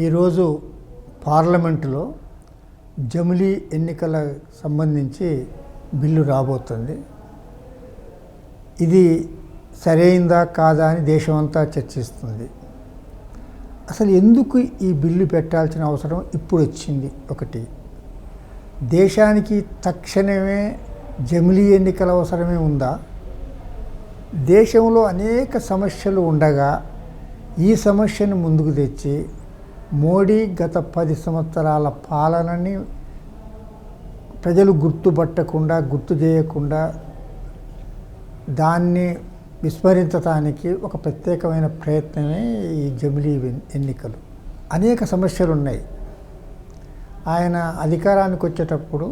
ఈరోజు పార్లమెంటులో జమిలీ ఎన్నికల సంబంధించి బిల్లు రాబోతుంది. ఇది సరైందా కాదా అని దేశమంతా చర్చిస్తుంది. అసలు ఎందుకు ఈ బిల్లు పెట్టాల్సిన అవసరం ఇప్పుడు వచ్చింది? ఒకటి, దేశానికి తక్షణమే జమిలీ ఎన్నికల అవసరమే ఉందా? దేశంలో అనేక సమస్యలు ఉండగా ఈ సమస్యను ముందుకు తెచ్చి మోడీ గత 10 సంవత్సరాల పాలనని ప్రజలు గుర్తుపట్టకుండా, గుర్తు చేయకుండా దాన్ని విస్మరించడానికి ఒక ప్రత్యేకమైన ప్రయత్నమే ఈ జమిలీ ఎన్నికలు. అనేక సమస్యలు ఉన్నాయి. ఆయన అధికారానికి వచ్చేటప్పుడు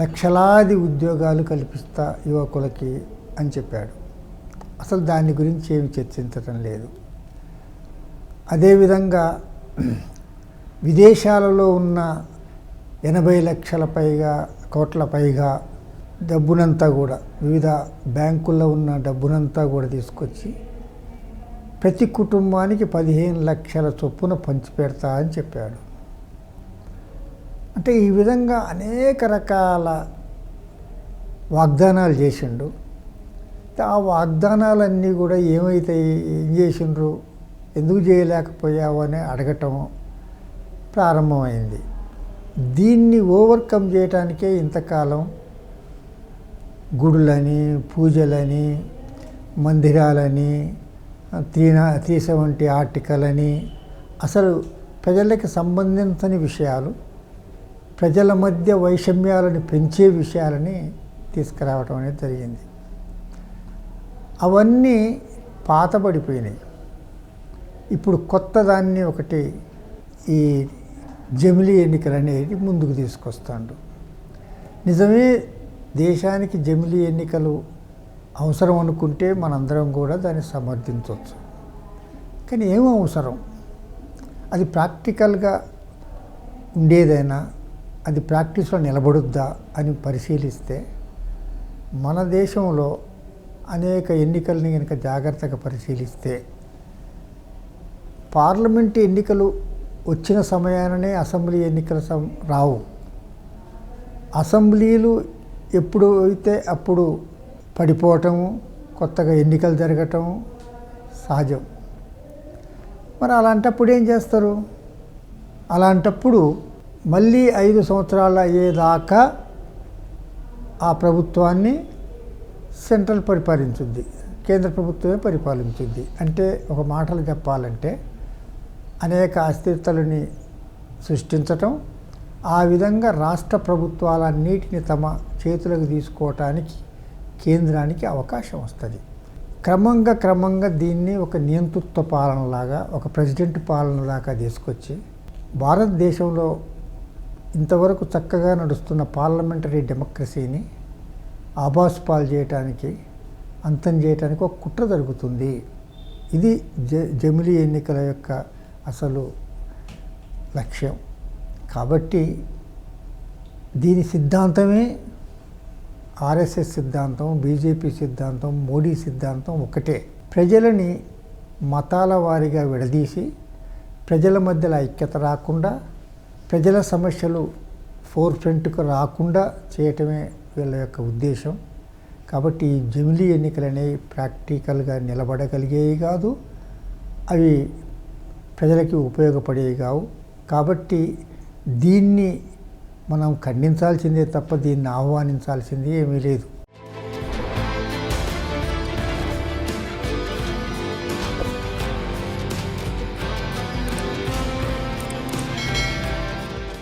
లక్షలాది ఉద్యోగాలు కల్పిస్తా యువకులకి అని చెప్పాడు. అసలు దాని గురించి ఏమి చర్చించటం లేదు. అదేవిధంగా విదేశాలలో ఉన్న 80 లక్షల కోట్ల పైగా డబ్బునంతా కూడా, వివిధ బ్యాంకుల్లో ఉన్న డబ్బునంతా కూడా తీసుకొచ్చి ప్రతి కుటుంబానికి 15 లక్షల చొప్పున పంచిపెడతా అని చెప్పాడు. అంటే ఈ విధంగా అనేక రకాల వాగ్దానాలు చేసిండు. ఆ వాగ్దానాలన్నీ కూడా ఏం చేసిండ్రు, ఎందుకు చేయలేకపోయావు అని అడగటం ప్రారంభమైంది. దీన్ని ఓవర్కమ్ చేయటానికే ఇంతకాలం గుడులని, పూజలని, మందిరాలని, 370 ఆర్టికల్ అని, అసలు ప్రజలకి సంబంధించని విషయాలు, ప్రజల మధ్య వైషమ్యాలను పెంచే విషయాలని తీసుకురావటం అనేది జరిగింది. అవన్నీ పాతబడిపోయినాయి. ఇప్పుడు కొత్త దాన్ని ఒకటి ఈ జమిలీ ఎన్నికలు అనేది ముందుకు తీసుకొస్తాడు. నిజమే, దేశానికి జమిలీ ఎన్నికలు అవసరం అనుకుంటే మనందరం కూడా దాన్ని సమర్థించవచ్చు. కానీ ఏం అవసరం? అది ప్రాక్టికల్గా ఉండేదైనా, అది ప్రాక్టీస్లో నిలబడుద్దా అని పరిశీలిస్తే మన దేశంలో అనేక ఎన్నికల్ని కనుక జాగ్రత్తగా పరిశీలిస్తే పార్లమెంటు ఎన్నికలు వచ్చిన సమయాననే అసెంబ్లీ ఎన్నికలు రావు. అసెంబ్లీలు ఎప్పుడు అయితే అప్పుడు పడిపోవటము, కొత్తగా ఎన్నికలు జరగటం సహజం. మరి అలాంటప్పుడు ఏం చేస్తారు? అలాంటప్పుడు మళ్ళీ 5 సంవత్సరాలు అయ్యేదాకా ఆ ప్రభుత్వాన్ని సెంట్రల్ పరిపాలించుద్ది, కేంద్ర ప్రభుత్వమే పరిపాలించుద్ది. అంటే ఒక మాటలు చెప్పాలంటే అనేక అస్థిరతలని సృష్టించటం, ఆ విధంగా రాష్ట్ర ప్రభుత్వాలన్నిటిని తమ చేతులకు తీసుకోవటానికి కేంద్రానికి అవకాశం వస్తుంది. క్రమంగా దీన్ని ఒక నియంతృత్వ పాలనలాగా, ఒక ప్రెసిడెంట్ పాలనలాగా తీసుకొచ్చి భారతదేశంలో ఇంతవరకు చక్కగా నడుస్తున్న పార్లమెంటరీ డెమోక్రసీని ఆభాసుపాలు చేయటానికి, అంతం చేయటానికి ఒక కుట్ర జరుగుతుంది. ఇది జమిలీ ఎన్నికల యొక్క అసలు లక్ష్యం. కాబట్టి దీని సిద్ధాంతమే ఆర్ఎస్ఎస్ సిద్ధాంతం, బీజేపీ సిద్ధాంతం, మోడీ సిద్ధాంతం ఒకటే. ప్రజలని మతాల వారీగా విడదీసి ప్రజల మధ్యలో ఐక్యత రాకుండా, ప్రజల సమస్యలు ఫోర్ఫ్రంట్కు రాకుండా చేయటమే వీళ్ళ యొక్క ఉద్దేశం. కాబట్టి ఈ జమిలీ ఎన్నికలు అనేవి ప్రాక్టికల్గా నిలబడగలిగేవి కాదు, అవి ప్రజలకి ఉపయోగపడేవి కావు. కాబట్టి దీన్ని మనం ఖండించాల్సిందే తప్ప దీన్ని ఆహ్వానించాల్సింది ఏమీ లేదు.